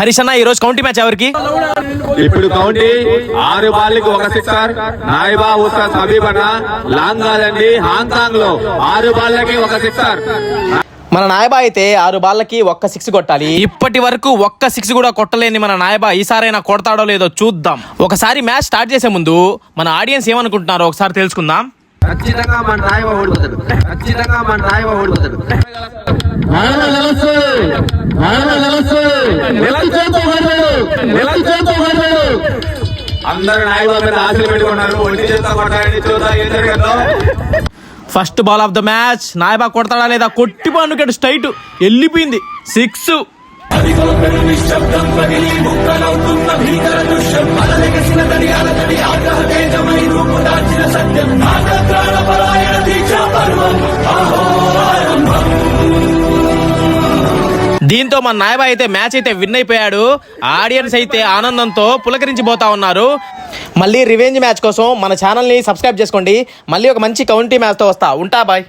హరీష్ అన్న ఈ రోజు కౌంటీ మ్యాచ్ ఎవరికి? ఇప్పుడు కౌంటీ 6 బాల్కి 1 సిక్సర్. నాయిబా ఉస్తాద్ హబీబ్ అన్న లాంగ్ కాదండి, హాంకాంగ్ లో 6 బాల్కి 1 సిక్సర్. మన నాయబా అయితే 6 బాళ్ళకి 1 6 కొట్టాలి. ఇప్పటి వరకు 1 6 కూడా కొట్టలేని మన నాయబా ఈసారైనా కొడతాడో లేదో చూద్దాం. ఒకసారి మ్యాచ్ స్టార్ట్ చేసే ముందు మన ఆడియన్స్ ఏమనుకుంటున్నారో ఒకసారి తెలుసుకుందాం. ఖచ్చితంగా మన నాయిబా ఓడిపోతాడు. ఖచ్చితంగా మన నాయిబా ఓడిపోతాడు. అందరూ నాయిబా మీద ఆశలు పెట్టుకున్నారు. ఒంటి చేత కొట్టాలని చూద్దాం ఏం జరగదో. First ball of the match నాయబా కొడతాడా లేదా? కొట్టి పానుకెట్ స్ట్రైట్ వెళ్ళిపోయింది 6. దీంతో మన నాయబా అయితే మ్యాచ్ అయితే విన్ అయిపోయాడు. ఆడియన్స్ అయితే ఆనందంతో పులకరించిపోతా ఉన్నారు. మళ్ళీ రివెంజ్ మ్యాచ్ కోసం మన ఛానల్ని సబ్స్క్రైబ్ చేసుకోండి. మళ్ళీ ఒక మంచి కౌంటీ మ్యాచ్తో వస్తా. ఉంటా బాయ్.